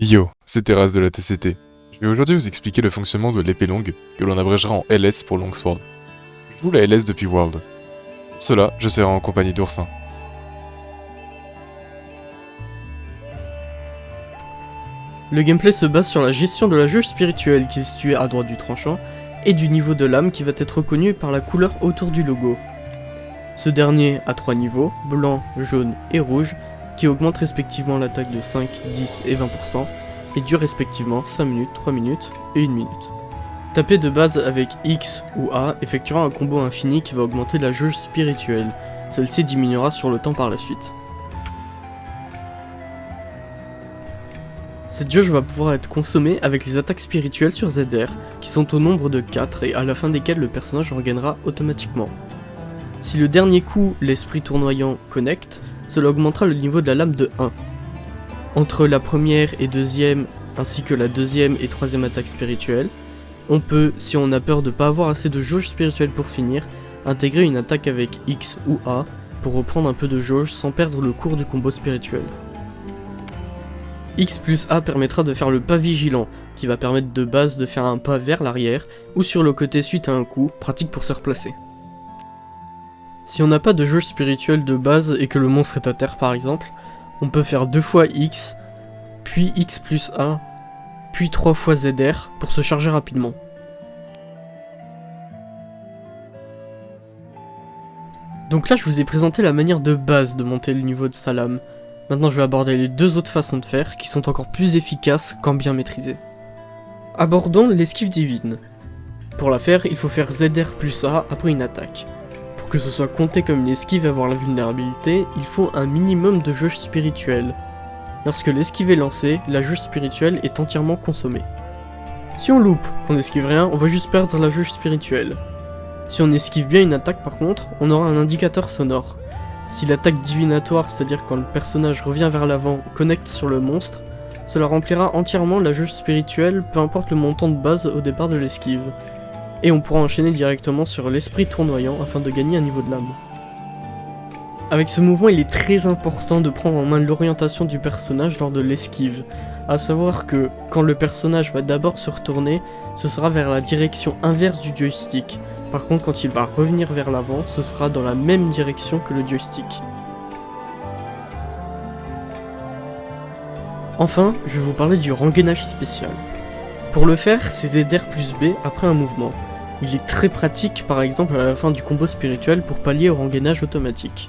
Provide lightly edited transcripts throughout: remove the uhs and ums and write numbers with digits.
Yo, c'est Terrasse de la TCT. Je vais aujourd'hui vous expliquer le fonctionnement de l'épée longue, que l'on abrégera en LS pour Longsword. Je joue la LS depuis World. Pour cela, je serai en compagnie d'Oursin. Le gameplay se base sur la gestion de la jauge spirituelle qui est située à droite du tranchant et du niveau de l'âme qui va être reconnu par la couleur autour du logo. Ce dernier a 3 niveaux, blanc, jaune et rouge, qui augmentent respectivement l'attaque de 5, 10 et 20% et durent respectivement 5 minutes, 3 minutes et 1 minute. Taper de base avec X ou A effectuera un combo infini qui va augmenter la jauge spirituelle, celle-ci diminuera sur le temps par la suite. Cette jauge va pouvoir être consommée avec les attaques spirituelles sur ZR, qui sont au nombre de 4 et à la fin desquelles le personnage regagnera automatiquement. Si le dernier coup, l'esprit tournoyant, connecte, cela augmentera le niveau de la lame de 1. Entre la première et deuxième, ainsi que la deuxième et troisième attaque spirituelle, on peut, si on a peur de ne pas avoir assez de jauge spirituelle pour finir, intégrer une attaque avec X ou A pour reprendre un peu de jauge sans perdre le cours du combo spirituel. X plus A permettra de faire le pas vigilant, qui va permettre de base de faire un pas vers l'arrière ou sur le côté suite à un coup, pratique pour se replacer. Si on n'a pas de jauge spirituelle de base et que le monstre est à terre par exemple, on peut faire 2 fois X, puis X plus A, puis 3 fois ZR pour se charger rapidement. Donc là je vous ai présenté la manière de base de monter le niveau de sa lame. Maintenant je vais aborder les deux autres façons de faire qui sont encore plus efficaces quand bien maîtrisées. Abordons l'esquive divine. Pour la faire, il faut faire ZR plus A après une attaque. Pour que ce soit compté comme une esquive et avoir la vulnérabilité, il faut un minimum de jauge spirituelle. Lorsque l'esquive est lancée, la jauge spirituelle est entièrement consommée. Si on loupe, qu'on n'esquive rien, on va juste perdre la jauge spirituelle. Si on esquive bien une attaque par contre, on aura un indicateur sonore. Si l'attaque divinatoire, c'est-à-dire quand le personnage revient vers l'avant, connecte sur le monstre, cela remplira entièrement la jauge spirituelle, peu importe le montant de base au départ de l'esquive. Et on pourra enchaîner directement sur l'esprit tournoyant afin de gagner un niveau de lame. Avec ce mouvement, il est très important de prendre en main l'orientation du personnage lors de l'esquive, à savoir que quand le personnage va d'abord se retourner, ce sera vers la direction inverse du joystick. Par contre, quand il va revenir vers l'avant, ce sera dans la même direction que le joystick. Enfin, je vais vous parler du rengainage spécial. Pour le faire, c'est ZR plus B après un mouvement. Il est très pratique par exemple à la fin du combo spirituel pour pallier au rengainage automatique.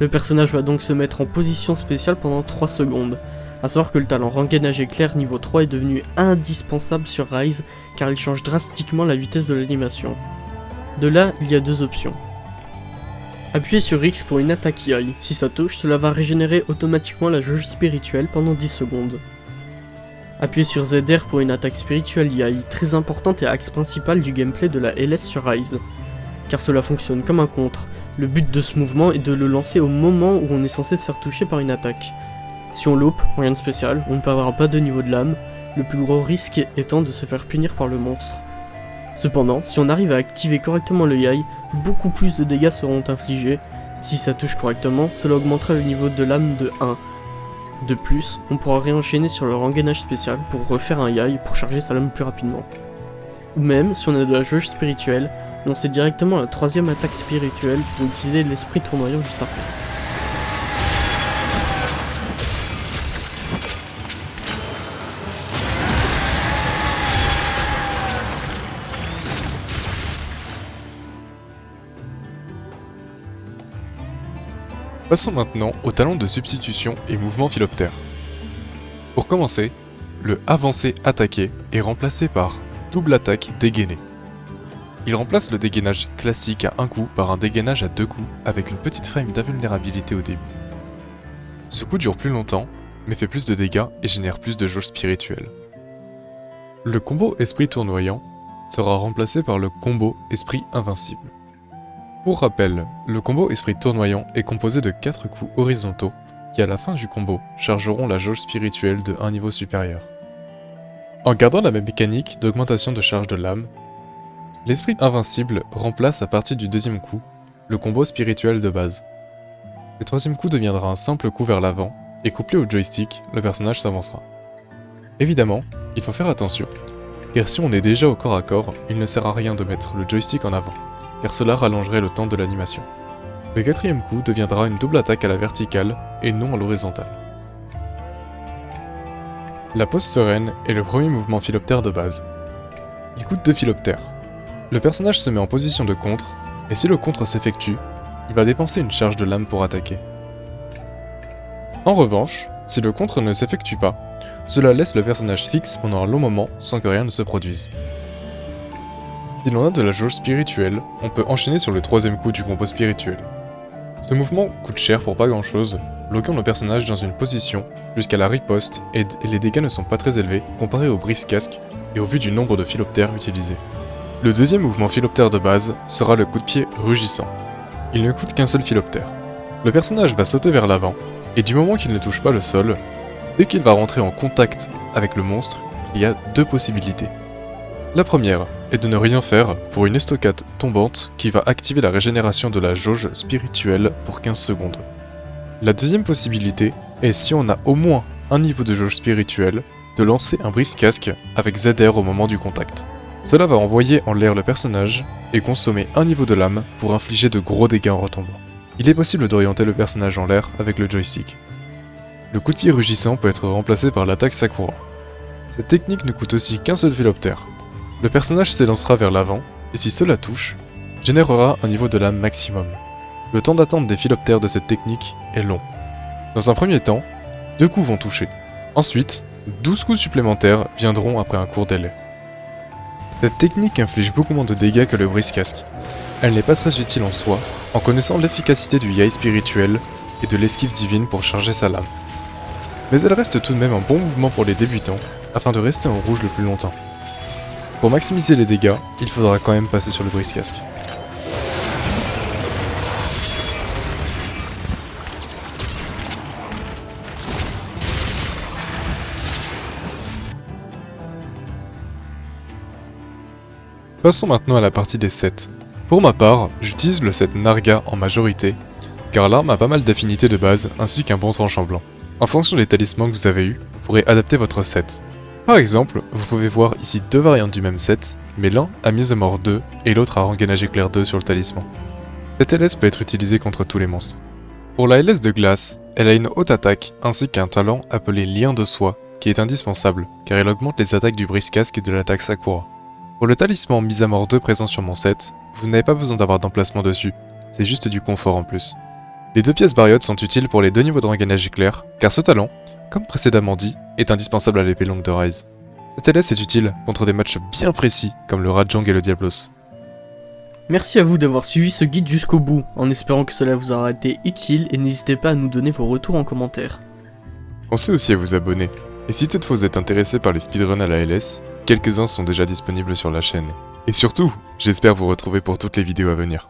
Le personnage va donc se mettre en position spéciale pendant 3 secondes. A savoir que le talent rengainage éclair niveau 3 est devenu indispensable sur Rise car il change drastiquement la vitesse de l'animation. De là, il y a 2 options. Appuyez sur X pour une attaque Yai. Si ça touche, cela va régénérer automatiquement la jauge spirituelle pendant 10 secondes. Appuyez sur ZR pour une attaque spirituelle Yai, très importante et axe principal du gameplay de la LS sur Rise, car cela fonctionne comme un contre. Le but de ce mouvement est de le lancer au moment où on est censé se faire toucher par une attaque. Si on loupe, rien de spécial, on ne perdra pas de niveau de lame, le plus gros risque étant de se faire punir par le monstre. Cependant, si on arrive à activer correctement le Yai, beaucoup plus de dégâts seront infligés. Si ça touche correctement, cela augmentera le niveau de lame de 1. De plus, on pourra réenchaîner sur le rengainage spécial pour refaire un Yai pour charger sa lame plus rapidement. Ou même, si on a de la jauge spirituelle, lancer directement la 3ème attaque spirituelle pour utiliser l'esprit tournoyant juste après. Passons maintenant au talent de substitution et mouvement philoptère. Pour commencer, le avancé attaqué est remplacé par double attaque dégainée. Il remplace le dégainage classique à un coup par un dégainage à 2 coups avec une petite frame d'invulnérabilité au début. Ce coup dure plus longtemps, mais fait plus de dégâts et génère plus de jauge spirituelle. Le combo esprit tournoyant sera remplacé par le combo esprit invincible. Pour rappel, le combo esprit tournoyant est composé de 4 coups horizontaux qui à la fin du combo chargeront la jauge spirituelle de un niveau supérieur. En gardant la même mécanique d'augmentation de charge de lame, l'esprit invincible remplace à partir du 2ème coup le combo spirituel de base. Le 3ème coup deviendra un simple coup vers l'avant et couplé au joystick, le personnage s'avancera. Évidemment, il faut faire attention, car si on est déjà au corps à corps, il ne sert à rien de mettre le joystick en avant, car cela rallongerait le temps de l'animation. Le quatrième coup deviendra une double attaque à la verticale et non à l'horizontale. La pose sereine est le premier mouvement philoptère de base. Il coûte 2 philoptères. Le personnage se met en position de contre, et si le contre s'effectue, il va dépenser une charge de lame pour attaquer. En revanche, si le contre ne s'effectue pas, cela laisse le personnage fixe pendant un long moment sans que rien ne se produise. Si l'on a de la jauge spirituelle, on peut enchaîner sur le troisième coup du combo spirituel. Ce mouvement coûte cher pour pas grand chose, bloquant le personnage dans une position jusqu'à la riposte et les dégâts ne sont pas très élevés comparés au brise-casque et au vu du nombre de philoptères utilisés. Le deuxième mouvement philoptère de base sera le coup de pied rugissant. Il ne coûte qu'un seul philoptère. Le personnage va sauter vers l'avant, et du moment qu'il ne touche pas le sol, dès qu'il va rentrer en contact avec le monstre, il y a 2 possibilités. La première est de ne rien faire pour une estocade tombante qui va activer la régénération de la jauge spirituelle pour 15 secondes. La deuxième possibilité est, si on a au moins un niveau de jauge spirituelle, de lancer un brise-casque avec ZR au moment du contact. Cela va envoyer en l'air le personnage et consommer un niveau de lame pour infliger de gros dégâts en retombant. Il est possible d'orienter le personnage en l'air avec le joystick. Le coup de pied rugissant peut être remplacé par l'attaque Sakura. Cette technique ne coûte aussi qu'un seul philoptère. Le personnage s'élancera vers l'avant, et si cela touche, générera un niveau de lame maximum. Le temps d'attente des philoptères de cette technique est long. Dans un premier temps, 2 coups vont toucher. Ensuite, 12 coups supplémentaires viendront après un court délai. Cette technique inflige beaucoup moins de dégâts que le brise-casque. Elle n'est pas très utile en soi, en connaissant l'efficacité du yai spirituel et de l'esquive divine pour charger sa lame. Mais elle reste tout de même un bon mouvement pour les débutants, afin de rester en rouge le plus longtemps. Pour maximiser les dégâts, il faudra quand même passer sur le brise-casque. Passons maintenant à la partie des sets. Pour ma part, j'utilise le set Narga en majorité, car l'arme a pas mal d'affinités de base ainsi qu'un bon tranchant blanc. En fonction des talismans que vous avez eus, vous pourrez adapter votre set. Par exemple, vous pouvez voir ici 2 variantes du même set, mais l'un a mise à mort 2 et l'autre a rengainage éclair 2 sur le talisman. Cette LS peut être utilisée contre tous les monstres. Pour la LS de glace, elle a une haute attaque ainsi qu'un talent appelé Lien de Soi, qui est indispensable car elle augmente les attaques du brise-casque et de l'attaque Sakura. Pour le talisman mise à mort 2 présent sur mon set, vous n'avez pas besoin d'avoir d'emplacement dessus, c'est juste du confort en plus. Les 2 pièces bariotes sont utiles pour les 2 niveaux de rengainage éclair, car ce talent, comme précédemment dit, est indispensable à l'épée longue de Rise. Cette LS est utile contre des matchs bien précis comme le Rajang et le Diablos. Merci à vous d'avoir suivi ce guide jusqu'au bout, en espérant que cela vous aura été utile et n'hésitez pas à nous donner vos retours en commentaire. Pensez aussi à vous abonner, et si toutefois vous êtes intéressé par les speedruns à la LS, quelques-uns sont déjà disponibles sur la chaîne. Et surtout, j'espère vous retrouver pour toutes les vidéos à venir.